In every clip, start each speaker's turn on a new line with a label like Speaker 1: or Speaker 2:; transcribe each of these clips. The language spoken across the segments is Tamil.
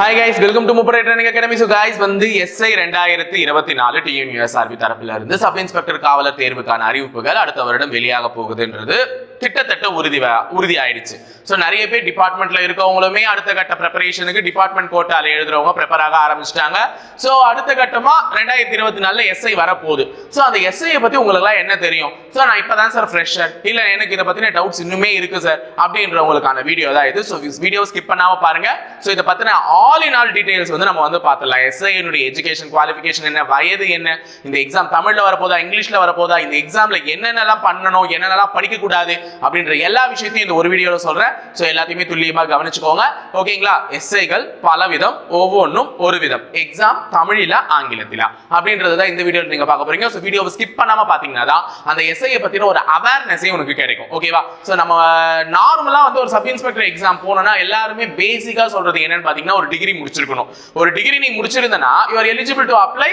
Speaker 1: Hi guys, welcome to Mupare Training Academy. So guys, வந்து SI 2024 TNUSRB தரப்பில இருந்து சப் இன்ஸ்பெக்டர் காவலர் தேர்வுக்கான அறிவிப்புகள் அடுத்த வருடம் வெளியாக போகுதுன்றது கிட்டத்தட்ட உறுதி ஆயிடுச்சு. ஸோ நிறைய பேர் டிபார்ட்மெண்ட்ல இருக்கவங்களுமே அடுத்த கட்ட ப்ரிப்பரேஷனுக்கு டிபார்ட்மெண்ட் கோட்டால எழுதுறவங்க ப்ரிப்பேர் ஆக ஆரம்பிச்சிட்டாங்க. ஸோ அடுத்த கட்டமா 2024 SI வரப்போகுது. ஸோ அந்த SI பத்தி உங்களுக்கு என்ன தெரியும்? ஸோ நான் இப்பதான் சார் ஃப்ரெஷர், இல்ல எனக்கு இதை பத்தின டவுட்ஸ் இன்னுமே இருக்கு சார் அப்படின்றவங்களுக்கான வீடியோ தான் இது. ஸோ வீடியோ ஸ்கிப் பண்ணாம பாருங்க. ஸோ இதை பத்தின ஆல் இன் ஆல் டீடைல்ஸ் வந்து நம்ம வந்து பார்த்துடலாம். SI எஜுகேஷன் குவாலிஃபிகேஷன் என்ன, வயது என்ன, இந்த எக்ஸாம் தமிழ்ல வரப்போதா இங்கிலீஷ்ல வரப்போதா, இந்த எக்ஸாம்ல என்னென்னலாம் பண்ணணும் என்னென்னலாம் படிக்க கூடாது அப்படின்ற எல்லா விஷயத்தையும் இந்த ஒரு வீடியோல சொல்றேன். சோ எல்லாத்தையுமே துல்லியமா கவனிச்சுக்கோங்க. ஓகேங்களா? எஸ்ஐகள் பலவிதம், ஒவ்வொன்றும் ஒரு விதம். எக்ஸாம் தமிழில ஆங்கிலத்தில அப்படின்றத இந்த வீடியோல நீங்க பார்க்க போறீங்க. சோ வீடியோவை ஸ்கிப் பண்ணாம பாத்தீங்கன்னா தான் அந்த எஸ்ஐ பத்தின ஒரு அவேர்னஸே உங்களுக்கு கிடைக்கும். ஓகேவா? சோ நம்ம நார்மலா வந்து ஒரு சப் இன்ஸ்பெக்டர் எக்ஸாம் போனோம்னா எல்லாருமே பேசிக்கா சொல்றது என்னன்னு பாத்தீங்கன்னா ஒரு டிகிரி முடிச்சிருக்கணும். ஒரு டிகிரி நீ முடிச்சிருந்தனா you are eligible to apply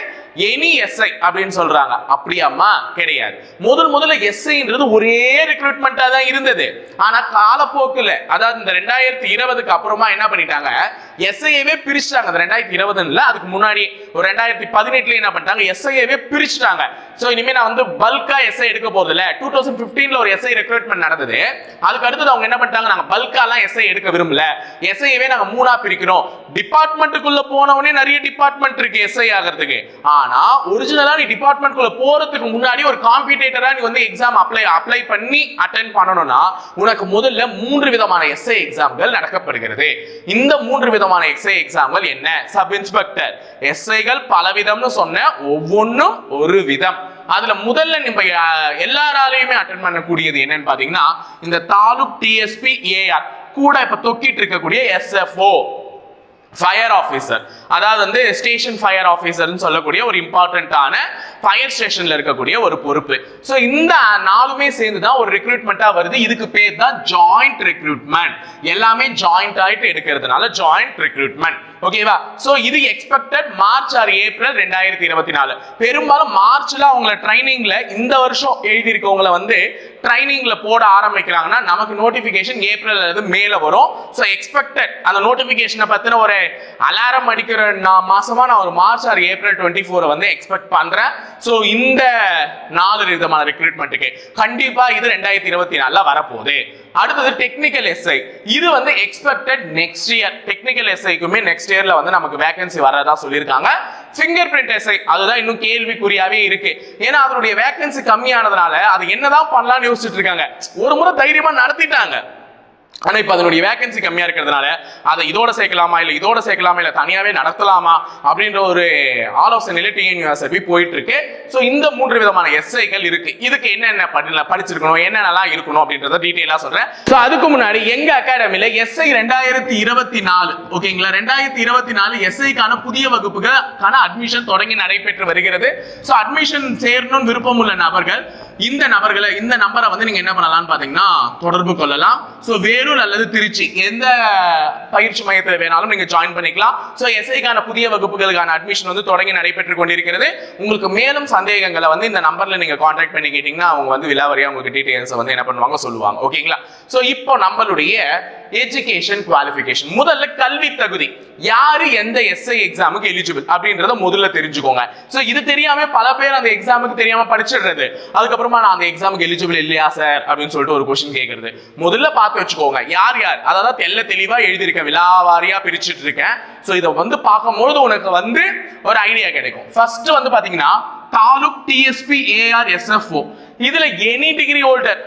Speaker 1: any SI அப்படின்னு சொல்றாங்க. அப்படியாமா? கிடையாது. முதல்ல SIன்றது ஒரே ரெக்ரூட்மெண்டா தான் இருந்தது. ஆனா காலப்போக்குல, அதாவது இந்த 2020க்கு அப்புறமா என்ன பண்ணிட்டாங்க, SIயவே பிரிச்சுட்டாங்க. அந்த 2020ல அதுக்கு முன்னாடி ஒரு 2018ல என்ன பண்ணிட்டாங்க, SIயவே பிரிச்சுட்டாங்க. சோ இனிமே நான் வந்து பல்கா SI எடுக்க போறது இல்ல. 2015ல ஒரு SI ரெக்ரூட்மெண்ட் நடந்தது. அதுக்கு அடுத்து அவங்க என்ன பண்ணிட்டாங்க, நாங்க பல்காலாம் SI எடுக்க விரும்பல, SIயவே நாங்க மூணா பிரிக்கிறோம். டிபார்ட்மெண்ட்டுக்குள்ள போனவனே நிறைய டிபார்ட்மெண்ட் இருக்கு SI ஆகிறதுக்கு. ஆனா ஒரிஜினலா நீ டிபார்ட்மெண்ட்குள்ள போறதுக்கு முன்னாடி ஒரு காம்படிட்டரா நீ வந்து எக்ஸாம் அப்ளை பண்ணி அட்டெண்ட் பண்ணணும்னா உனக்கு முதல்ல 3 விதமான SI எக்ஸாம்கள் நடக்கப்படுகிறது. இந்த 3 விதமான SI எக்ஸாம்கள் என்ன? சப் இன்ஸ்பெக்டர் SIகள் பலவிதம்னு சொன்ன, ஒவ்வொன்றும் ஒரு விதம். அதுல முதல்ல நம்ம எல்லாராலையுமே அட்டெண்ட் பண்ணக்கூடியது என்னன்னு பாத்தீங்கன்னா இந்த தாலுக் TSP AR கூட இப்ப தொக்கிட்டு இருக்கக்கூடிய SFO ஃபயர் ஆஃபீஸர், அதாவது வந்து ஸ்டேஷன் ஃபயர் ஆஃபீஸர்னு சொல்லக்கூடிய ஒரு இம்பார்ட்டன்டான ஃபயர் ஸ்டேஷன்ல இருக்கக்கூடிய ஒரு பொறுப்பு. ஸோ இந்த நாலுமே சேர்ந்து தான் ஒரு ரெக்ரூட்மெண்ட்டா வருது. இதுக்கு பேர் தான் ஜாயிண்ட் ரெக்ரூட்மெண்ட். எல்லாமே ஜாயிண்ட் ஆயிட்டு எடுக்கிறதுனால ஜாயிண்ட் ரெக்ரூட்மெண்ட். ஓகேவா? சோ இது எக்ஸ்பெக்டட் மார்ச் ஆர் ஏப்ரல் 2024. பெரும்பாலும் மார்ச்ல அவங்கள ட்ரைனிங்ல இந்த வருஷம் எழுதி இருக்கவங்கள வந்து ட்ரைனிங்ல போட ஆரம்பிக்கிறாங்கன்னா நமக்கு நோட்டிபிகேஷன் ஏப்ரல் அல்லது மேல வரும். சோ எக்ஸ்பெக்டட் அந்த நோட்டிபிகேஷனை பத்தின ஒரு அலாரம் அடிக்கிற மாசமா நான் ஒரு மார்ச் ஆர் ஏப்ரல் 24 வந்து எக்ஸ்பெக்ட் பண்றேன். சோ இந்த 4 விதமான ரெக்ரூட்மெண்ட்டுக்கு கண்டிப்பா இது 2024ல வரப்போகுது. அடுத்தது டெக்னிக்கல் SI. இது வந்து எக்ஸ்பெக்டட் நெக்ஸ்ட் இயர். டெக்னிக்கல் SIக்குமே நெக்ஸ்ட் இயர்ல வந்து நமக்கு வேகன்சி வரதா சொல்லியிருக்காங்க. ஃபிங்கர் பிரிண்ட் SI அதுதான் இன்னும் கேள்விக்குறியாவே இருக்கு. ஏன்னா அதனுடைய வேகன்சி கம்மியானதுனால அது என்னதான் பண்ணலாம்னு யோசிச்சுட்டு இருக்காங்க. ஒரு முறை தைரியமா நடத்திட்டாங்க. ஆனா இப்ப அதனுடைய வேகன்சி கம்மியா இருக்கிறதுனால அதை இதோட சேர்க்கலாமா இல்ல தனியாவே நடத்தலாமா அப்படின்ற ஒரு ஆலோசனையில TNUSRB போயிட்டு இருக்கு. சோ இந்த 3 விதமான SIகள் இருக்கு. இதுக்கு என்னென்ன படிச்சிருக்கணும், என்னென்னலாம் இருக்கணும் அப்படின்றத டீடைலா சொல்றேன். சோ அதுக்கு முன்னாடி எங்க அகாடமில SI 2024 ஓகேங்களா, 2024 SIக்கான புதிய வகுப்புகளுக்கான அட்மிஷன் தொடங்கி நடைபெற்று வருகிறது. சோ அட்மிஷன் சேரணும்னு விருப்பம் உள்ள நபர்கள் இந்த நம்பரை வந்து நீங்க என்ன பண்ணலாம்னு பாத்தீங்கன்னா தொடர்பு கொள்ளலாம். சோ வேலூர் அல்லது திருச்சி எந்த பயிற்சி மையத்தில் வேணாலும் நீங்க ஜாயின் பண்ணிக்கலாம். சோ SIக்கான புதிய வகுப்புகளுக்கான அட்மிஷன் வந்து தொடங்கி நடைபெற்று கொண்டிருக்கிறது. உங்களுக்கு மேலும் சந்தேகங்களை வந்து இந்த நம்பர்ல நீங்க கான்டாக்ட் பண்ணி கேட்டீங்கன்னா அவங்க வந்து விலாவரியா உங்களுக்கு டீடைல்ஸ் வந்து என்ன பண்ணுவாங்க சொல்லுவாங்க. ஓகேங்களா? சோ இப்போ நம்மளுடைய எஜுகேஷன் குவாலிஃபிகேஷன், முதல்ல கல்வி தகுதி, யாரு எந்த SI எக்ஸாமுக்கு எலிஜிபிள் அப்படின்றத முதல்ல தெரிஞ்சுக்கோங்க. சோ இது தெரியாம பல பேர் அந்த எக்ஸாமுக்கு தெரியாம படிச்சிடுறது. அதுக்கப்புறமா நான் அந்த எக்ஸாமுக்கு எலிஜிபிள் இல்லையா சார் அப்படின்னு சொல்லிட்டு ஒரு क्वेश्चन கேட்கறது. முதல்ல பார்த்து வச்சுக்கோங்க யார் அதாவது தெளிவா எழுதியிருக்கேன், விலாவாரியா பிரிச்சுட்டு இருக்கேன். சோ இதை வந்து பார்க்கும்போது உனக்கு வந்து ஒரு ஐடியா கிடைக்கும். ஃபர்ஸ்ட் வந்து பாத்தீங்கன்னா தாலுக் TSP AR SFO, இதுல எனி டிகிரி ஹோல்டர்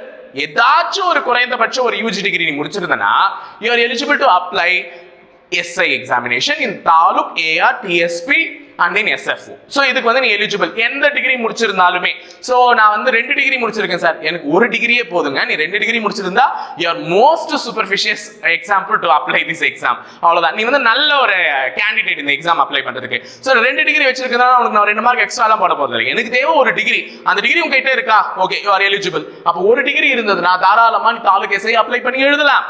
Speaker 1: ஏதாச்சும் ஒரு குறைந்தபட்சம் ஒரு UG டிகிரி நீ முடிச்சிருந்தனா you are eligible to apply SI examination in taluk AR TSP and then SFO. So இதுக்கு வந்து நீ எலிஜிபிள் எந்த டிகிரி முடிச்சிருந்தாலுமே. சோ நான் வந்து 2 டிகிரி முடிச்சிருக்கேன் சார், எனக்கு ஒரு டிகிரியே போதுங்க. நீ 2 டிகிரி முடிச்சிருந்தா you are most superficial example to apply this exam. அவ்வளவுதான், நீ வந்து நல்ல ஒரு கேண்டிடேட் இந்த எக்ஸாம் அப்ளை பண்றதுக்கு. சோ 2 டிகிரி வச்சிருக்கனால உனக்கு நான் 2 மார்க் எக்ஸ்ட்ராலாம் போட போறது இல்லை. எனக்கு தேவை ஒரு டிகிரி. அந்த டிகிரி உங்ககிட்ட இருக்கா? Okay, you are eligible. அப்ப ஒரு டிகிரி இருந்ததுன்னா தாராளமா நீ தாலுக் SI அப்ளை பண்ணி எழுதலாம்.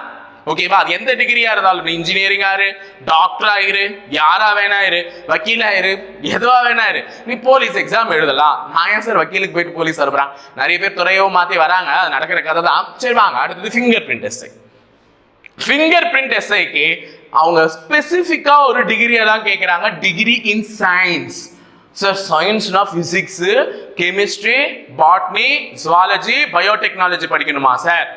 Speaker 1: ஓகேவா? அது எந்த டிகிரியா இருந்தாலும், இன்ஜினியரிங் ஆயிரு, டாக்டர் ஆயிரு, யாரா வேணா இரு, வக்கீல் ஆயிரு, எதுவா வேணா இரு, நீ போலீஸ் எக்ஸாம் எழுதலாம். நான் ஏன் சார் வக்கீலுக்கு போயிட்டு போலீஸ் வருவான்? நிறைய பேர் துறையோ மாத்தி வராங்க, அது நடக்கிற கதை தான். சரி வாங்க அடுத்தது fingerprint SI. Fingerprint எஸ்ஐக்கு அவங்க ஸ்பெசிஃபிக்கா ஒரு டிகிரியை தான் கேட்குறாங்க, டிகிரி இன் சயின்ஸ். சார் சயின்ஸ்னா physics, chemistry, botany, zoology, biotechnology படிக்கணுமா சார்?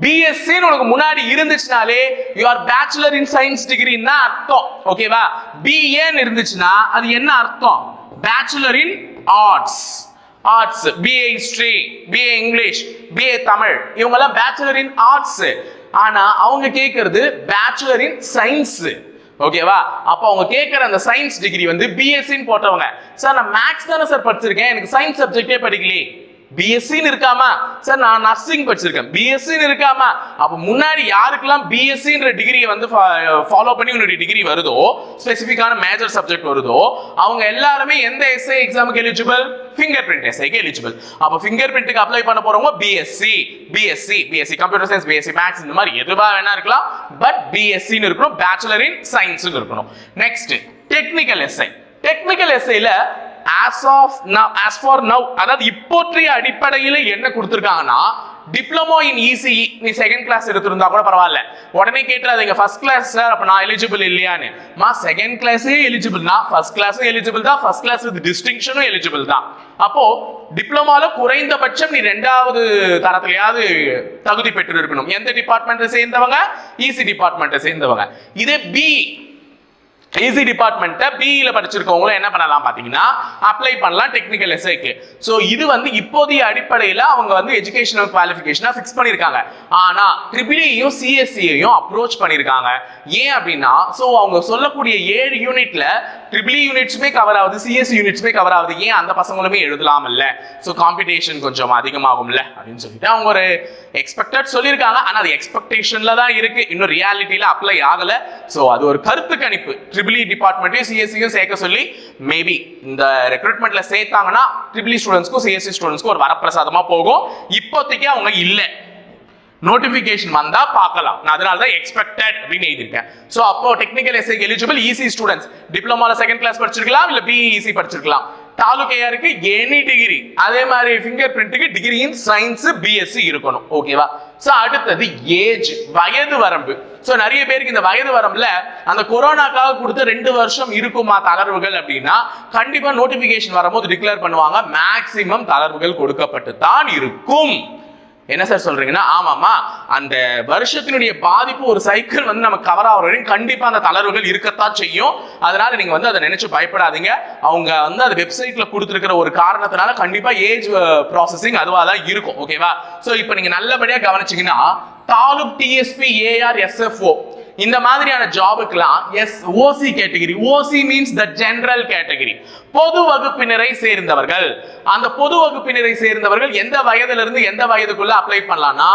Speaker 1: பிஎஸ்சி உனக்கு முன்னாடி இருந்துச்சுனாலே you are bachelor in science டிகிரின்னா அர்த்தம். ஓகேவா? பிஏன்னு இருந்துச்சுன்னா அது என்ன அர்த்தம்? Bachelor in arts. Arts, BA history, BA English, BA Tamil, இவங்க எல்லாம் பேச்சுலர் இன் ஆர்ட்ஸ். ஆனா அவங்க கேட்கறது பேச்சுலர் இன் சயின்ஸ். ஓகேவா? அப்ப அவங்க கேட்கிற அந்த சயின்ஸ் டிகிரி வந்து பிஎஸ்சின்னு போட்டவங்க. சார் நான் மேக்ஸ் தானே சார் படிச்சிருக்கேன், எனக்கு சயின்ஸ் சப்ஜெக்டே படிக்கலையே. பிஎஸ்சின்னு இருக்காமா? சார் நான் நர்சிங் படிச்சிருக்கேன். பிஎஸ்சின்னு இருக்காமா? அப்ப முன்னாடி யாருக்கெல்லாம் பிஎஸ்சின்ற டிகிரியை வந்து ஃபாலோ பண்ணி உன்னுடைய டிகிரி வருதோ, ஸ்பெசிஃபிக்கான மேஜர் சப்ஜெக்ட் வருதோ, அவங்க எல்லாருமே எந்த எஸ்ஐ எக்ஸாமுக்கு எலிஜிபிள்? ஃபிங்கர் பிரிண்ட் எஸ்ஐக்கு எலிஜிபிள். அப்ப ஃபிங்கர் பிரிண்ட்டுக்கு அப்ளை பண்ண போறவங்க BSc computer science, BSc maths, இந்த மாதிரி எதுவா வேணா இருக்கலாம். பட் பிஎஸ்சின்னு இருக்கணும், பேச்சுலர் இன் சயின்ஸ் இருக்கணும். Next technical SI. டெக்னிக்கல் எஸ்ஐல as for now அதாவது இப்போதைய அடிப்படையில் என்ன கொடுத்திருக்காங்கன்னா, டிப்ளமோ இன் இசிஇ நீ செகண்ட் கிளாஸ் எடுத்திருந்தா கூட பரவாயில்ல. உடனே கேட்டுறாதீங்க ஃபர்ஸ்ட் கிளாஸ் சார் அப்ப நான் எலிஜிபிள் இல்லையான்னு. செகண்ட் கிளாஸே எலிஜிபிள்னா ஃபர்ஸ்ட் கிளாஸும் எலிஜிபிள் தான், ஃபர்ஸ்ட் கிளாஸ் வித் டிஸ்டிங்ஷனும் எலிஜிபிள் தான். அப்போ டிப்ளமால குறைந்தபட்சம் நீ 2வது தரத்திலேயாவது தகுதி பெற்று இருக்கணும். எந்த டிபார்ட்மெண்ட்டை சேர்ந்தவங்க? இசி டிபார்ட்மெண்ட்டை சேர்ந்தவங்க. இதே பி ஈஸி டிபார்ட்மெண்ட்டை பிஇல படிச்சிருக்கவங்க என்ன பண்ணலாம் பாத்தீங்கன்னா, அப்ளை பண்ணலாம் டெக்னிக்கல் எஸ்ஐக்கு. சோ இது வந்து இப்போதைய அடிப்படையில் அவங்க வந்து எஜுகேஷனல் குவாலிஃபிகேஷனா ஃபிக்ஸ் பண்ணிருக்காங்க. ஆனா ட்ரிபிள்இயும் சிஎஸ்சியையும் அப்ரோச் பண்ணிருக்காங்க. ஏன் அப்படின்னா, சோ அவங்க சொல்லக்கூடிய 7 யூனிட்ல ட்ரிபிள்இ யூனிட்ஸுமே கவர் ஆகுது, சிஎஸ்சி யூனிட்ஸுமே கவர் ஆகுது. ஏன் அந்த பசங்களுமே எழுதலாம் இல்ல? சோ காம்படிஷன் கொஞ்சம் அதிகமாகும்ல அப்படின்னு சொல்லிட்டு அவங்க ஒரு எக்ஸ்பெக்டட் சொல்லியிருக்காங்க. ஆனா அது எக்ஸ்பெக்டேஷன்ல தான் இருக்கு, இன்னும் ரியாலிட்டியில அப்ளை ஆகல. சோ அது ஒரு கருத்து கணிப்பு. ட்ரிபிள்இ டிபார்ட்மெண்ட்டையும் சிஎஸ்சியும் சேர்க்க சொல்லி மேபி இந்த ரெக்ரூட்மெண்ட்ல சேர்த்தாங்கன்னா ட்ரிபிள்இ ஸ்டூடெண்ட்ஸ்க்கும் சிஎஸ்சி ஸ்டூடெண்ட்ஸ்க்கும் ஒரு வரப்பிரசாதமா போகும். இப்போதைக்கு அவங்க இல்ல, நோட்டிபிகேஷன் வந்தா பார்க்கலாம். நான் அதனால தான் எக்ஸ்பெக்டட் அப்படின்னு எழுதிருக்கேன். சோ அப்போ டெக்னிக்கல் எஸ்ஐக்கு எலிஜிபிள் இசி ஸ்டூடெண்ட்ஸ். டிப்ளமால செகண்ட் கிளாஸ் படிச்சிருக்கலாம், இல்ல பிஇசி படிச்சிருக்கலாம். தாலுகையாருக்கு எனி டிகிரி. அதே மாதிரி ஃபிங்கர் பிரிண்ட்டுக்கு டிகிரி இன் சயின்ஸ் பிஎஸ்சி இருக்கணும். ஓகேவா? சோ அடுத்தது ஏஜ், வயது வரம்பு. சோ நிறைய பேருக்கு இந்த வயது வரம்புல அந்த கொரோனாக்காக கொடுத்த 2 வருஷம் இருக்குமா தளர்வுகள் அப்படின்னா, கண்டிப்பா நோட்டிபிகேஷன் வரும்போது டிக்ளேர் பண்ணுவாங்க, மேக்சிமம் தளர்வுகள் கொடுக்கப்பட்டு தான் இருக்கும். என்ன சார் சொல்றீங்கன்னா, ஆமாமா அந்த வருஷத்தினுடைய பாதிப்பு ஒரு சைக்கிள் வந்து நம்ம கவர் ஆகிற வரைக்கும் கண்டிப்பா அந்த தளர்வுகள் இருக்கத்தான் செய்யும். அதனால நீங்க வந்து அதை நினைச்சு பயப்படாதீங்க. அவங்க வந்து அந்த வெப்சைட்ல கொடுத்துருக்கிற ஒரு காரணத்தினால கண்டிப்பா ஏஜ் ப்ராசஸிங் அதுவா தான் இருக்கும். ஓகேவா? சோ இப்போ நீங்க நல்லபடியா கவனிச்சீங்கன்னா, தாலுக் டிஎஸ்பி ஏஆர் எஸ்எஃப்ஓ இந்த மாதிரியான ஜாபுக்குலாம் OC category. OC means the general category, பொது வகுப்பினரை சேர்ந்தவர்கள். அந்த பொது வகுப்பினரை சேர்ந்தவர்கள் எந்த வயதுல இருந்து எந்த வயதுக்குள்ள அப்ளை பண்ணலாம்னா,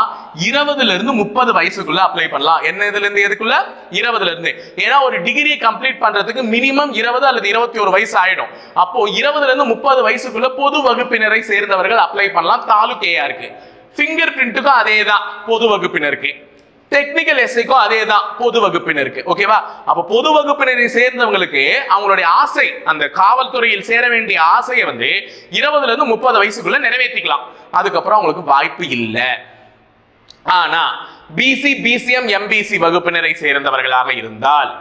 Speaker 1: 20ல இருந்து 30 வயசுக்குள்ள அப்ளை பண்ணலாம். என்ன இதுல இருந்து எதுக்குள்ள? 20ல இருந்து. ஏன்னா ஒரு டிகிரி கம்ப்ளீட் பண்றதுக்கு மினிமம் 20 அல்லது 21 வயசு ஆயிடும். அப்போ 20ல இருந்து 30 வயசுக்குள்ள பொது வகுப்பினரை சேர்ந்தவர்கள் அப்ளை பண்ணலாம். தாலுக் ஏஆருக்கு. ஃபிங்கர் பிரிண்ட்டுக்கும் அதே தான், பொது வகுப்பினருக்கு. டெக்னிக்கல் எஸ்ஐக்கும் அதே தான், பொது வகுப்பினருக்கு. ஓகேவா? அப்ப பொது வகுப்பினரை சேர்ந்தவங்களுக்கு அவங்களுடைய ஆசை, அந்த காவல்துறையில் சேர வேண்டிய ஆசையை வந்து 20ல இருந்து 30 வயசுக்குள்ள நிறைவேற்றிக்கலாம். அதுக்கப்புறம் அவங்களுக்கு வாய்ப்பு இல்லை. ஆனா பிசி, பிசிஎம், எம்பிசி வகுப்பினரை சேர்ந்தவர்களாக இருந்தால்,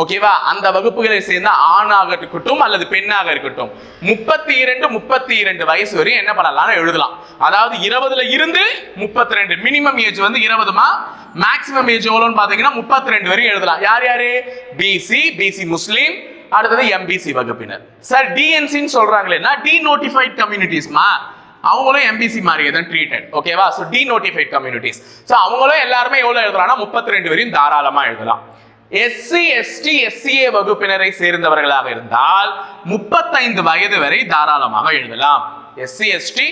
Speaker 1: ஓகேவா, அந்த வகுப்புகளை சேர்ந்த ஆணாக இருக்கட்டும் அல்லது பெண்ணாக இருக்கட்டும், 32 வயசு வரையும் என்ன பண்ணலாம்? எழுதலாம். அதாவது 20ல இருந்து 32, மினிமம் ஏஜ் வந்து 20மா, மேக்ஸிமம் ஏஜ் எவ்வளவுன்னு பாத்தீங்கன்னா 32 வரையும் எழுதலாம். யார் யாரு? பிசி, பிசி முஸ்லீம், அடுத்தது எம்பிசி வகுப்பினர். சார் டிஎன்சின்னு சொல்றாங்களேன்னா டி நோட்டிஃபைட் கம்யூனிட்டிஸ்மா, அவங்களும் எம்பிசி மாதிரியே தான் ட்ரீட்டட். ஓகேவா? So denotified communities. So அவங்களும் எல்லாருமே எவ்வளவு எழுதலாம்னா 32 வரையும் தாராளமா எழுதலாம். எஸ்சி, எஸ்டி, எஸ்சிஏ வகுப்பினரை சேர்ந்தவர்களாக இருந்தால் 35 வயது வரை தாராளமாக எழுதலாம். எஸ்சி, எஸ்டி,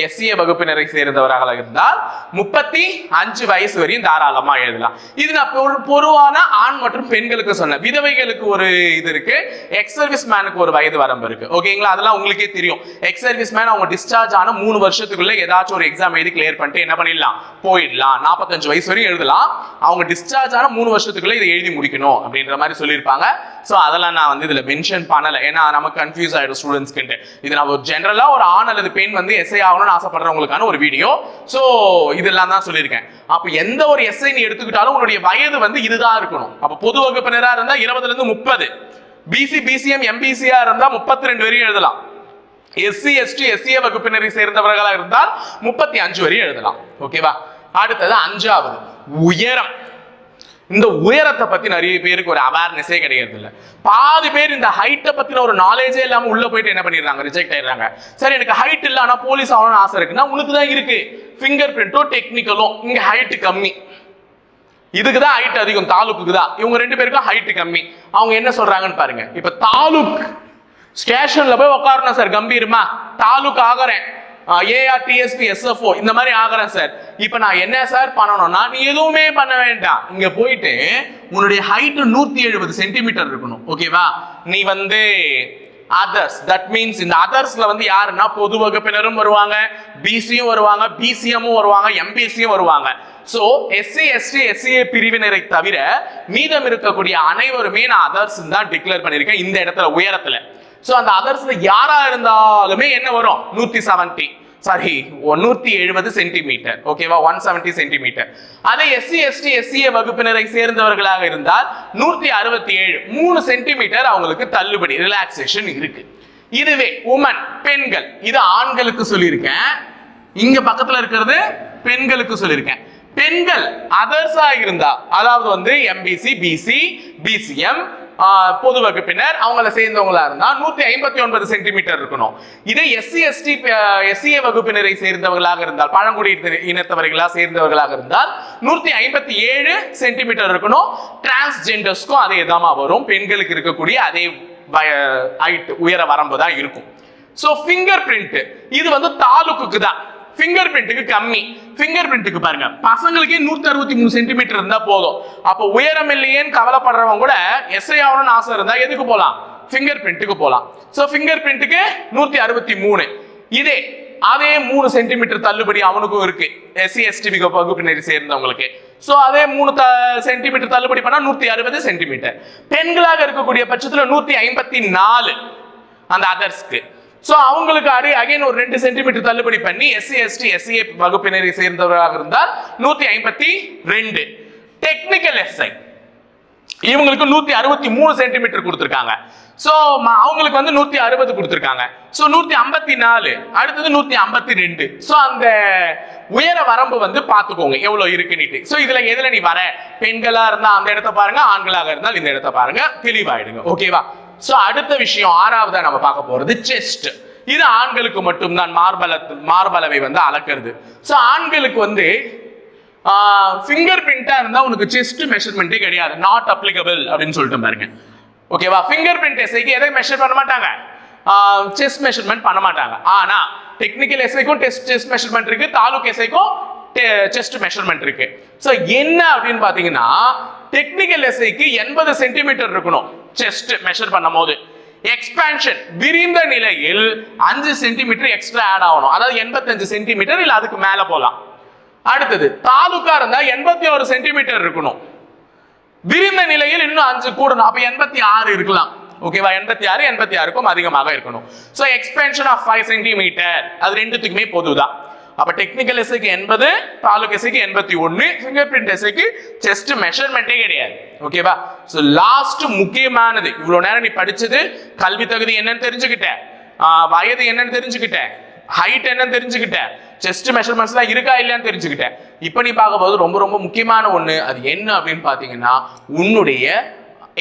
Speaker 1: எஸ்சிஏ வகுப்பினரை சேர்ந்தவராக இருந்தால் 35 வயசு வரையும் தாராளமா எழுதலாம். இது நான் பொதுவான ஆண் மற்றும் பெண்களுக்கு சொன்னேன். விதவைகளுக்கு ஒரு இது இருக்கு, எக்ஸ் சர்வீஸ் மேனுக்கு ஒரு வயது வரம்பு இருக்கு. ஓகேங்களா? அதெல்லாம் உங்களுக்கே தெரியும். எக்ஸ் சர்வீஸ் மேன் அவங்க டிஸ்சார்ஜ் ஆன 3 வருஷத்துக்குள்ள ஏதாச்சும் ஒரு எக்ஸாம் எழுதி கிளியர் பண்ணிட்டு என்ன பண்ணிடலாம்? போயிடலாம். 45 வயசு வரையும் எழுதலாம். அவங்க டிஸ்சார்ஜ் ஆன 3 வருஷத்துக்குள்ள இதை எழுதி முடிக்கணும் அப்படின்ற மாதிரி சொல்லியிருப்பாங்க. சோ அதெல்லாம் நான் வந்து இதுல மென்ஷன் பண்ணல, ஏன்னா நமக்கு கன்ஃபியூஸ் ஆயிடும் ஸ்டூடெண்ட்ஸ்க்கு. இது நம்ம ஜெனரலா ஒரு ஆண் அல்லது பெண் வந்து எஸ்ஐ ஆகணும் ஆகணும்னு ஆசைப்படுறவங்களுக்கான ஒரு வீடியோ. சோ இதெல்லாம் தான் சொல்லியிருக்கேன். அப்ப எந்த ஒரு எஸ்ஐ நீ எடுத்துக்கிட்டாலும் உன்னுடைய வயது வந்து இதுதான் இருக்கணும். அப்ப பொது வகுப்பினரா இருந்தா 20ல இருந்து 30, பிசி பிசிஎம் எம்பிசியா இருந்தா 32 வரையும் எழுதலாம். எஸ்சி எஸ்டி எஸ்சிஏ வகுப்பினரை சேர்ந்தவர்களாக இருந்தால் 35 வரையும் எழுதலாம். ஓகேவா? அடுத்தது 5வது உயரம். இந்த உயரத்தை பத்தி நிறைய பேருக்கு ஒரு அவேர்னஸே கிடையாது இல்ல. பாதி பேர் இந்த ஹைட்டை பத்தின ஒரு நாலேஜே இல்லாம உள்ள போயிட்டு என்ன பண்ணிடுறாங்க, ரிஜெக்ட் ஆயிடுறாங்க. சரி, எனக்கு ஹைட் இல்ல ஆனா போலீஸ் ஆகணும்னு ஆசை இருக்குன்னா உனக்கு தான் இருக்கு. ஃபிங்கர் பிரிண்டோ டெக்னிக்கலோ இங்க ஹைட் கம்மி, இதுக்கு தான் ஹைட் அதிகம், தாலுக்கு தான். இவங்க 2 பேருக்கும் ஹைட் கம்மி. அவங்க என்ன சொல்றாங்கன்னு பாருங்க. இப்ப தாலுக் ஸ்டேஷன்ல போய் உட்காரணும் சார், கம்பீரமா தாலுக் ஆகிறேன், ஏஆர் டிஎஸ்பி எஸ்எஃப்ஓ இந்த மாதிரி ஆகிறேன் சார். இப்ப நான் என்ன சார் பண்ணணும்னா, நீ எதுவுமே பண்ண வேண்டாம். இங்க போயிட்டு உன்னுடைய ஹைட் 170 சென்டிமீட்டர் இருக்கணும். ஓகேவா? நீ வந்து அதர்ஸ், தட் மீன்ஸ் இந்த அதர்ஸ்ல வந்து யாருன்னா பொது வகுப்பினரும் வருவாங்க, பிசியும் வருவாங்க, பிசிஎம்மும் வருவாங்க, எம்பிசியும் வருவாங்க. சோ எஸ்சி எஸ்டி எஸ்சிஏ பிரிவினரை தவிர மீதம் இருக்கக்கூடிய அனைவருமே நான் அதர்ஸ் தான் டிக்ளேர் பண்ணிருக்கேன் இந்த இடத்துல உயரத்துல. சோ அந்த அதர்ஸ்ல யாரா இருந்தாலுமே என்ன வரும், 170 சென்டிமீட்டர். ஓகேவா? 170 சென்டிமீட்டர். அதே எஸ்சி எஸ்டி எஸ்சிஏ வகுப்பினரை சேர்ந்தவர்களாக இருந்தால் 167, 3 சென்டிமீட்டர் அவங்களுக்கு தள்ளுபடி, ரிலாக்ஸேஷன் இருக்கு. இதுவே உமன், பெண்கள், இது ஆண்களுக்கு சொல்லியிருக்கேன். இங்க பக்கத்துல இருக்கிறது பெண்களுக்கு சொல்லியிருக்கேன். பெண்கள் அதர்ஸா இருந்தா, அதாவது வந்து எம்பிசி பிசி பிசிஎம் பொது வகுப்பினர் அவங்கள சேர்ந்தவங்களா இருந்தா 159 சென்டிமீட்டர் இருக்கணும். இதே எஸ்சி எஸ்டி எஸ்சிஏ வகுப்பினரை சேர்ந்தவர்களாக இருந்தால், பழங்குடி இனத்தவர்களாக சேர்ந்தவர்களாக இருந்தால் 157 சென்டிமீட்டர் இருக்கணும். டிரான்ஸ்ஜெண்டர்ஸ்க்கும் அதே தான் வரும், பெண்களுக்கு இருக்கக்கூடிய அதே ஹைட் உயர வரம்பு தான் இருக்கும். சோ ஃபிங்கர் பிரிண்ட் இது வந்து தாலுக்கு தான், ஃபிங்கர் பிரிண்ட்டுக்கு கம்மி. ஃபிங்கர் பிரிண்ட்டுக்கு பாருங்க, பசங்களுக்கே 163 சென்டிமீட்டர் இருந்தா போதும். அப்போ உயரம் இல்லையேன்னு கவலைப்படுறவங்க கூட எஸ்ஐ ஆகணும்னு ஆசை இருந்தா எதுக்கு போலாம், ஃபிங்கர் பிரிண்ட்டுக்கு போலாம். சோ ஃபிங்கர் பிரிண்ட்டுக்கு 163. இதே அதே 3 சென்டிமீட்டர் தள்ளுபடி அவனுக்கும் இருக்கு, எஸ்சி எஸ்டி வகுப்பினரை சேர்ந்தவங்களுக்கு. சோ அதே 3 சென்டிமீட்டர் தள்ளுபடி பண்ணா 160 சென்டிமீட்டர். பெண்களாக இருக்கக்கூடிய பட்சத்துல 154 அந்த அதர்ஸ்க்கு. சோ அவங்களுக்கு அகைன் ஒரு 2 சென்டிமீட்டர் தள்ளுபடி பண்ணி எஸ்சி எஸ்டி எஸ்சிஏ வகுப்பினரை சேர்ந்தவர்களாக இருந்தால் 152. டெக்னிக்கல் எஸ்ஐ இவங்களுக்கு 163 சென்டிமீட்டர் கொடுத்திருக்காங்க. சோ அவங்களுக்கு வந்து 160 கொடுத்திருக்காங்க. சோ 154, அடுத்தது 152. சோ அந்த உயர வரம்பு வந்து பாத்துக்கோங்க எவ்வளவு இருக்குன்னு. சோ இதுல எதுல நீ வர, பெண்களா இருந்தா அந்த இடத்தை பாருங்க, ஆண்களாக இருந்தால் இந்த இடத்தை பாருங்க, தெளிவாயிடுங்க. ஓகேவா? சோ அடுத்த விஷயம் 6வதா நம்ம பார்க்க போறது செஸ்ட். இது ஆண்களுக்கு மட்டும்தான் மார்பளவை வந்து அளக்கிறது. சோ ஆண்களுக்கு வந்து ஃபிங்கர் பிரிண்டா இருந்தா உனக்கு செஸ்ட் மெஷர்மெண்டே கிடையாது, நாட் அப்ளிகபிள் அப்படின்னு சொல்லிட்டு பாருங்க. ஓகேவா? ஃபிங்கர் பிரிண்ட் எஸ்ஐக்கு எதை மெஷர் பண்ண மாட்டாங்க, செஸ்ட் மெஷர்மெண்ட் பண்ண மாட்டாங்க. ஆனா டெக்னிக்கல் எஸ்ஐக்கும் செஸ்ட் மெஷர்மெண்ட் இருக்கு, தாலுக் எஸ்ஐக்கும் செஸ்ட் மெஷர்மெண்ட் இருக்கு. சோ என்ன அப்படின்னு பாத்தீங்கன்னா, டெக்னிக்கல் எஸ்ஐக்கு 80 சென்டிமீட்டர் இருக்கணும் செஸ்ட் மெஷர் பண்ணும்போது. எக்ஸ்பான்ஷன் விரிந்த நிலையில் 5 சென்டிமீட்டர் எக்ஸ்ட்ரா ஆட் ஆகணும், அதாவது 85 சென்டிமீட்டர் இல்ல அதுக்கு மேல போலாம். அடுத்தது தாலுக்கா இருந்தா 81 சென்டிமீட்டர் இருக்கணும், விரிந்த நிலையில் இன்னும் 5 கூடணும், அப்ப 86 இருக்கலாம். ஓகேவா? 86 86க்கும் அதிகமாக இருக்கணும். சோ எக்ஸ்பென்ஷன் ஆஃப் 5 சென்டிமீட்டர் அது ரெண்டுத்துக்குமே பொதுதான். அப்ப டெக்னிக்கல் எஸ்ஐக்கு 80, தாலுக் எஸ்ஐக்கு 81, ஃபிங்கர் பிரிண்ட் எஸ்ஐக்கு செஸ்ட் மெஷர்மெண்டே கிடையாது. ஓகேவா? சோ லாஸ்ட் முக்கியமானது, இவ்வளவு நேரம் நீ படிச்சது கல்வி தகுதி என்னன்னு தெரிஞ்சுக்கிட்ட, வயது என்னன்னு தெரிஞ்சுக்கிட்ட, ஹைட் என்னன்னு தெரிஞ்சுக்கிட்ட, செஸ்ட் மெஷர்மெண்ட்ஸ்லாம் இருக்கா இல்லையான்னு தெரிஞ்சுக்கிட்ட. இப்ப நீ பார்க்க போது ரொம்ப ரொம்ப முக்கியமான ஒண்ணு, அது என்ன அப்படின்னு பாத்தீங்கன்னா உன்னுடைய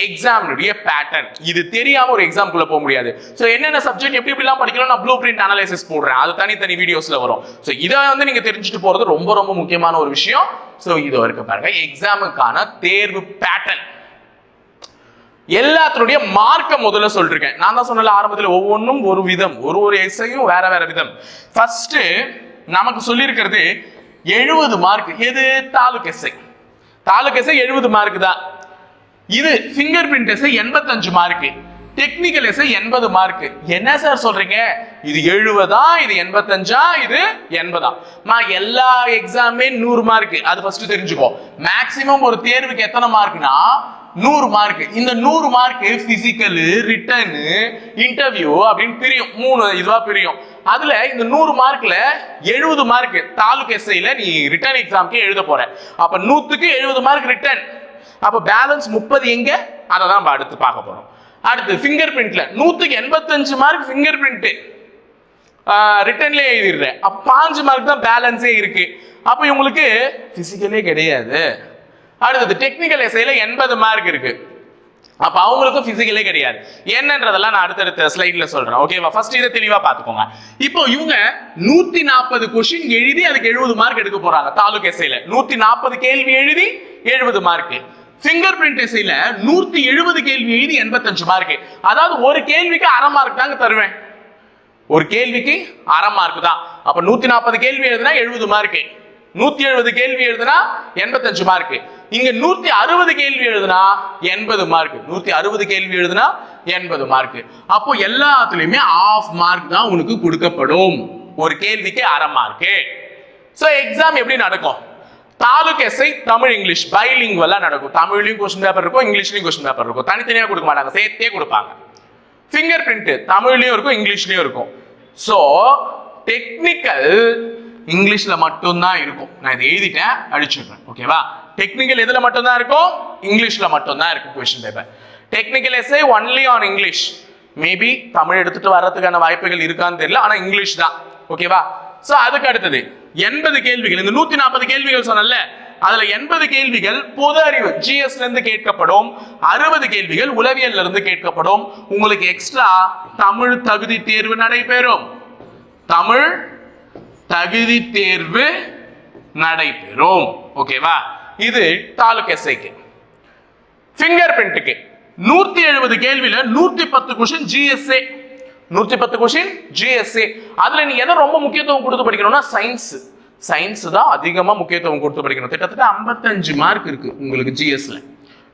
Speaker 1: எக்ஸாமுடைய பேட்டர்ன். இது தெரியாம ஒரு எக்ஸாம்குள்ள போக முடியாது. சோ என்னென்ன சப்ஜெக்ட் எப்படி எப்படிலாம் படிக்கலாம் நான் ப்ளூ பிரிண்ட் அனலைசிஸ் போடுறேன், அது தனித்தனி வீடியோஸ்ல வரும். சோ இதை வந்து நீங்க தெரிஞ்சுட்டு போறது ரொம்ப ரொம்ப முக்கியமான ஒரு விஷயம். சோ இது வரைக்கும் பாருங்க எக்ஸாமுக்கான தேர்வு பேட்டர்ன். எல்லாத்தினுடைய மார்க்க முதல்ல சொல்லிருக்கேன். நான் தான் சொன்னல ஆரம்பத்தில் ஒவ்வொன்றும் ஒரு விதம், ஒரு எஸ்ஐயும் வேற வேற விதம். ஃபர்ஸ்ட் நமக்கு சொல்லியிருக்கிறது 70 மார்க். எது? Taluk SI. Taluk SI 70 mark தான். இது finger print SI 85 mark, technical SI 80 mark. என்ன சார் சொல்றீங்க, இது 70, இது 85, இது 80? எல்லா எக்ஸாமே 100 மார்க், அது ஃபர்ஸ்ட் தெரிஞ்சுக்கோ. மேக்ஸிமம் ஒரு தேர்வுக்கு எத்தனை மார்க்னா 100 மார்க். இந்த 100 மார்க் பிசிக்கல், ரிட்டன், இன்டர்வியூ அப்படின்னு பிரியும், 3 இதுவா பிரியும். அதுல இந்த 100 மார்க்ல 70 மார்க் தாலுக் எஸ்ஐல நீ ரிட்டன் எக்ஸாம்க்கு எழுத போற. அப்ப 100க்கு 70 மார்க் ரிட்டன். அப்ப பேலன்ஸ் 30 எங்க? அதை தான் அடுத்து பார்க்க போறோம். அடுத்து ஃபிங்கர் பிரிண்ட்ல 100க்கு 85 மார்க் ஃபிங்கர் பிரிண்ட் ரிட்டன்ல எழுதிடுறேன். அப்ப 5 மார்க் தான் பேலன்ஸே இருக்கு. அப்ப இவங்களுக்கு பிசிக்கலே கிடையாது. அடுத்தது டெக்னிக்கல் எஸ்ஐல 80 மார்க் இருக்கு. அப்ப அவங்களுக்கும் பிசிக்கலே கிடையாது. என்னன்றதெல்லாம் நான் அடுத்தடுத்த ஸ்லைட்ல சொல்றேன். ஓகேவா? ஃபர்ஸ்ட் இதை தெளிவா பாத்துக்கோங்க. இப்போ இவங்க 140 கொஸ்டின் எழுதி அதுக்கு 70 மார்க் எடுக்க போறாங்க. தாலுக் எஸ்ஐல 140 கேள்வி எழுதி 70 மார்க். ஃபிங்கர் பிரிண்ட் எஸ்ஐல 170 கேள்வி எழுதி 85 மார்க். அதாவது ஒரு கேள்விக்கு அரை மார்க் தாங்க தருவேன். ஒரு கேள்விக்கு அரை மார்க் தான். அப்ப 140 கேள்வி எழுதுனா 70 மார்க், 170 கேள்வி எழுதுனா 85 மார்க். இங்க 160 கேள்வி எழுதுனா 80 மார்க், 160 கேள்வி எழுதுனா 80 மார்க். அப்போ எல்லாத்துலயுமே ஆஃப் மார்க் தான் உனக்கு கொடுக்கப்படும். ஒரு கேள்விக்கு அரை மார்க். சோ எக்ஸாம் எப்படி நடக்கும்? தாலுக் எஸ்ஐ தமிழ் இங்கிலீஷ் பைலிங்குவலா நடக்கும். தமிழ்லயும் கொஸ்டின் பேப்பர் இருக்கும், இங்கிலீஷ்லயும் கொஸ்டின் பேப்பர் இருக்கும். தனித்தனியா கொடுக்க மாட்டாங்க, சேர்த்தே கொடுப்பாங்க. ஃபிங்கர் பிரிண்ட் தமிழ்லயும் இருக்கும், இங்கிலீஷ்லயும் இருக்கும். சோ டெக்னிக்கல் இங்கிலீஷ்ல மட்டும் தான் இருக்கும். நான் இதை எழுதிட்டேன், அடிச்சிடுறேன். ஓகேவா? டெக்னிக்கல் எதுல மட்டும் தான் இருக்கும்? இங்கிலீஷ்ல மட்டும் தான் இருக்கும் question paper. Technical SA only on English. Maybe Tamil எடுத்துட்டு வர்றதுக்கான வாய்ப்புகள் இருக்கான்னு தெரியல, ஆனா இங்கிலீஷ் தான். ஓகேவா? சோ அதுக்கு அடுத்தது 80 கேள்விகள். இந்த 140 கேள்விகள் சொன்னல, அதுல 80 கேள்விகள் பொது அறிவு ஜிஎஸ்ல இருந்து கேட்கப்படும், 60 கேள்விகள் உளவியல்ல இருந்து கேட்கப்படும். உங்களுக்கு எக்ஸ்ட்ரா தமிழ் தகுதி தேர்வு நடைபெறும். தமிழ் தகுதி தேர்வு நடைபெறும். ஓகேவா? இது தாலுக் எஸ்ஐக்கு. ஃபிங்கர் பிரிண்ட்க்கு 170 கேள்வியில 110 கொஸ்டின் ஜிஎஸ்ஏ, 110 கொஸ்டின் ஜிஎஸ்ஏ. அதுல நீ எதை ரொம்ப முக்கியத்துவம் கொடுத்து படிக்கணும்னா சயின்ஸ். சயின்ஸ் தான் அதிகமா முக்கியத்துவம் கொடுத்து படிக்கணும். கிட்டத்தட்ட 55 மார்க் இருக்கு உங்களுக்கு ஜிஎஸ்ல.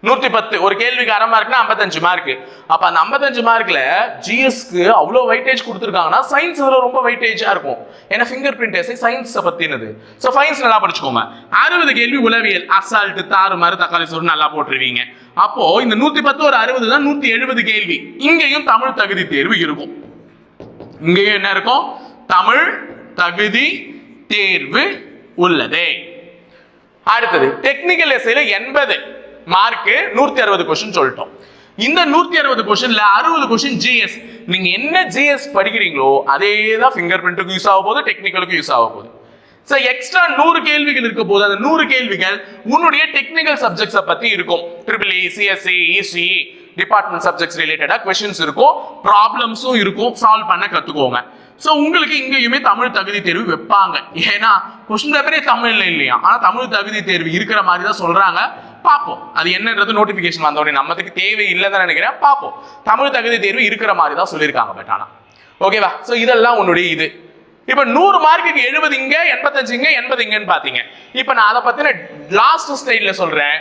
Speaker 1: 110 ஒரு கேள்விக்கு அரை மார்க்னா 55 மார்க். அப்ப அந்த 55 மார்க்ல ஜிஎஸ்க்கு அவ்வளவு வெயிட்டேஜ் கொடுத்துருக்காங்கன்னா சயின்ஸ்ல ரொம்ப வெயிட்டேஜா இருக்கும். ஏன்னா ஃபிங்கர் பிரிண்ட் எஸ்ஐ சயின்ஸ் பத்தினது. சோ சயின்ஸ் நல்லா படிச்சுக்கோங்க. 60 கேள்வி உளவியல், அசால்ட், தாறுமாறு, தக்காளி சோறு நல்லா போட்டுருவீங்க. அப்போ இந்த 110 ஒரு 60 தான் 170 கேள்வி. இங்கேயும் தமிழ் தகுதி தேர்வு இருக்கும். இங்கேயும் என்ன இருக்கும்? தமிழ் தகுதி தேர்வு உள்ளதே. அடுத்தது டெக்னிக்கல் எஸ்ஐல 80 மார்க் 160 கொஸ்டின் சொல்லிட்டோம். இந்த 160 கொஸ்டின்ல 60 கொஸ்டின் ஜிஎஸ். நீங்க என்ன ஜிஎஸ் படிக்கிறீங்களோ அதே தான் ஃபிங்கர் பிரிண்ட்டுக்கு யூஸ் ஆக போகுது, டெக்னிக்கலுக்கு யூஸ் ஆக போகுது. சோ எக்ஸ்ட்ரா 100 கேள்விகள் இருக்க போது அந்த 100 கேள்விகள் உன்னுடைய டெக்னிக்கல் சப்ஜெக்ட்ஸை பத்தி இருக்கும். Triple E, CSC, EC department subjects ரிலேட்டடா கொஸ்டின்ஸ் இருக்கும், ப்ராப்ளம்ஸும் இருக்கும். சால்வ் பண்ண கத்துக்கோங்க. சோ உங்களுக்கு இங்கேயுமே தமிழ் தகுதி தேர்வு வைப்பாங்க. ஏன்னா கொஸ்டின் பேப்பரே தமிழ்ல இல்லையா, ஆனா தமிழ் தகுதி தேர்வு இருக்கிற மாதிரி தான் சொல்றாங்க. பாப்போம் அது என்னன்றது நோட்டிபிகேஷன் வந்தோடனே. நம்மதுக்கு தேவை இல்லைன்னு நினைக்கிறேன். பாப்போம். தமிழ் தகுதி தேர்வு இருக்கிற மாதிரி தான் சொல்லியிருக்காங்க. பட் ஆனா ஓகேவா? சோ இதெல்லாம் உன்னுடைய இது. இப்ப 100 மார்க்குக்கு 70 இங்க, 85 இங்க, 80 இங்கன்னு பாத்தீங்க. இப்ப நான் அதை பத்தின லாஸ்ட் ஸ்டைல்ல சொல்றேன்.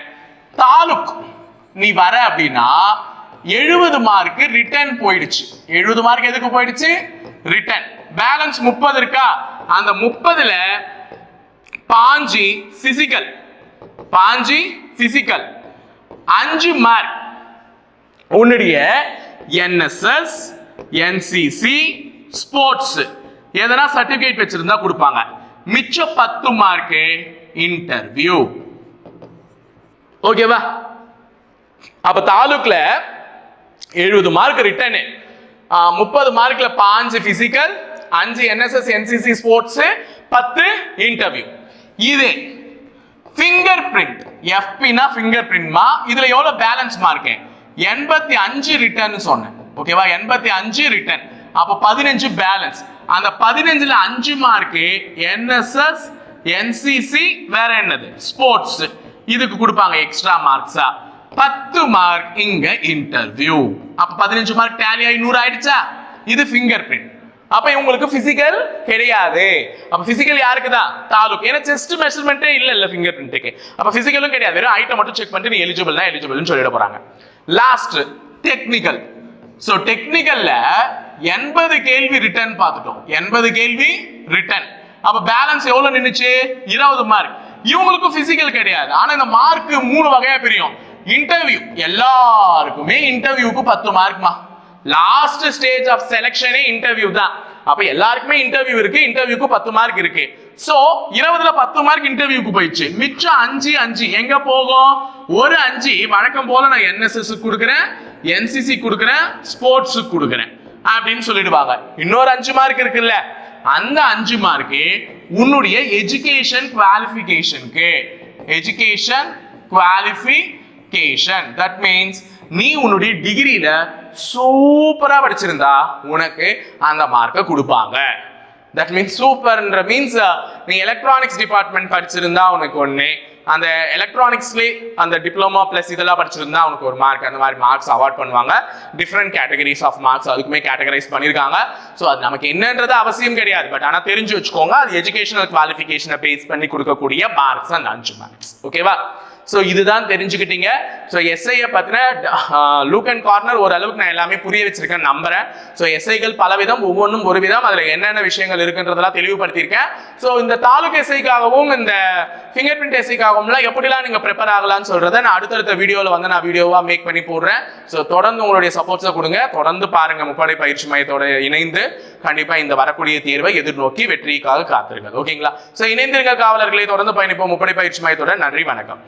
Speaker 1: தாலுக் நீ வர அப்படின்னா 70 மார்க் ரிட்டர்ன் போயிடுச்சு. 70 மார்க் எதுக்கு போயிடுச்சு? ரிட்டர்ன். பேலன்ஸ் 30 இருக்கா? அந்த 30ல பாஞ்சி பிசிக்கல், 5 மார்க் உன்னுடைய என்எஸ்எஸ், என்சிசி, ஸ்போர்ட்ஸ் எதனா சர்டிபிகேட் வச்சிருந்தா கொடுப்பாங்க. மிச்சம் 10 மார்க் இன்டர்வியூ. ஓகேவா? அப்ப தாலுக்ல 70 mark return, 30 மார்க்ல 5 physical, 5 NSS, NCC, sports, 10 interview. இது ஃபிங்கர் பிரிண்ட். எஃபினா ஃபிங்கர் பிரிண்ட்மா. இதுல எவ்வளவு பேலன்ஸ் மார்க்? 85 ரிட்டர்ன் சொன்னேன். ஓகேவா? 85 ரிட்டர்ன். அப்ப 15 பேலன்ஸ். அந்த 15ல 5 மார்க் என்எஸ்எஸ், என்சிசி, வேற என்னது ஸ்போர்ட்ஸ், இதுக்கு கொடுப்பாங்க எக்ஸ்ட்ரா மார்க்ஸா. 10 மார்க் இங்க இன்டர்வியூ. அப்ப 15 மார்க் டேலி ஆகி 100 ஆயிடுச்சா? இது ஃபிங்கர் பிரிண்ட். அப்ப இவங்களுக்கு பிசிக்கல் கிடையாது. அப்ப பிசிக்கல் யாருக்கு தான்? தாலுக். ஏன்னா செஸ்ட் மெஷர்மெண்ட்டே இல்ல ஃபிங்கர் பிரிண்ட்டுக்கு. அப்ப பிசிக்கலும் கிடையாது. வெறும் ஐட்டம் மட்டும் செக் பண்ணிட்டு நீ எலிஜிபிள் தான் எலிஜிபிள்னு சொல்லிட போறாங்க. Last technical. சோ டெக்னிக்கல்ல 80 கேள்வி ரிட்டர்ன் பார்த்துட்டோம். 80 கேள்வி ரிட்டர்ன். அப்ப பேலன்ஸ் எவ்வளவு நின்னுச்சு? 20 மார்க். இவங்களுக்கு பிசிக்கல் கிடையாது. ஆனா இந்த மார்க் 3 வகையா பிரியும். இன்டர்வியூ எல்லாருக்குமே இன்டர்வியூக்கு 10 மார்க்மா. லாஸ்ட் ஸ்டேஜ் ஆஃப் செலக்ஷனே இன்டர்வியூ தான். அப்ப எல்லாருக்குமே இன்டர்வியூ இருக்கு, இன்டர்வியூக்கு 10 மார்க் இருக்கு. சோ 20ல 10 மார்க் இன்டர்வியூக்கு போயிடுச்சு, மிச்சம் 5 எங்க போகும்? ஒரு 5 வழக்கம் போல நான் என்எஸ்எஸ் கொடுக்குறேன், என்சிசி கொடுக்குறேன், ஸ்போர்ட்ஸ் கொடுக்குறேன் அப்படின்னு சொல்லிடுவாங்க. இன்னொரு 5 மார்க் இருக்குல்ல, அந்த 5 மார்க் உன்னுடைய எஜுகேஷன் குவாலிஃபிகேஷனுக்கு. எஜுகேஷன் குவாலிஃபிகேஷன் தட் மீன்ஸ் நீ உன்னுடைய டிகிரியில சூப்பரா படிச்சிருந்தா உனக்கு அந்த மார்க்கை கொடுப்பாங்க. தட் மீன்ஸ் சூப்பர்ன்ற மீன்ஸ் நீ எலக்ட்ரானிக்ஸ் டிபார்ட்மெண்ட் படிச்சிருந்தா உனக்கு ஒன்று, அந்த எலக்ட்ரானிக்ஸ்லேயே அந்த டிப்ளமோ ப்ளஸ் இதெல்லாம் படிச்சிருந்தா உனக்கு ஒரு மார்க், அந்த மாதிரி மார்க்ஸ் அவார்ட் பண்ணுவாங்க. டிஃப்ரெண்ட் கேட்டகரிஸ் ஆஃப் மார்க்ஸ் அதுக்குமே கேட்டகரைஸ் பண்ணியிருக்காங்க. ஸோ அது நமக்கு என்னன்றது அவசியம் கிடையாது, பட் ஆனால் தெரிஞ்சு வச்சுக்கோங்க, அது எஜுகேஷனல் குவாலிஃபிகேஷனை பேஸ் பண்ணி கொடுக்கக்கூடிய மார்க்ஸ் அந்த 5 மார்க்ஸ். ஓகேவா? ஸோ இதுதான் தெரிஞ்சுக்கிட்டீங்க. ஸோ எஸ்ஐயை பற்றின லூக் அண்ட் கார்னர் ஓரளவுக்கு நான் எல்லாமே புரிய வச்சிருக்கேன் நம்புறேன். ஸோ எஸ்ஐகள் பலவிதம், ஒவ்வொன்றும் ஒரு விதம், அதில் என்னென்ன விஷயங்கள் இருக்குன்றதெல்லாம் தெளிவுபடுத்தியிருக்கேன். ஸோ இந்த தாலுக் எஸ்ஐக்காகவும் இந்த ஃபிங்கர் பிரிண்ட் எஸ்ஐக்காகவும்லாம் எப்படிலாம் நீங்கள் ப்ரிப்பேர் ஆகலாம்னு சொல்கிறத நான் அடுத்தடுத்த வீடியோவில் வந்து நான் வீடியோவாக மேக் பண்ணி போடுறேன். ஸோ தொடர்ந்து உங்களுடைய சப்போர்ட்ஸை கொடுங்க, தொடர்ந்து பாருங்க. முப்படை பயிற்சி மையத்தோட இணைந்து கண்டிப்பாக இந்த வரக்கூடிய தேர்வை எதிர்நோக்கி வெற்றிக்காக காத்திருங்கள். ஓகேங்களா? ஸோ இணைந்திருங்க காவலர்களை, தொடர்ந்து பயணிப்போம் முப்படை பயிற்சி மையத்தோட. நன்றி, வணக்கம்.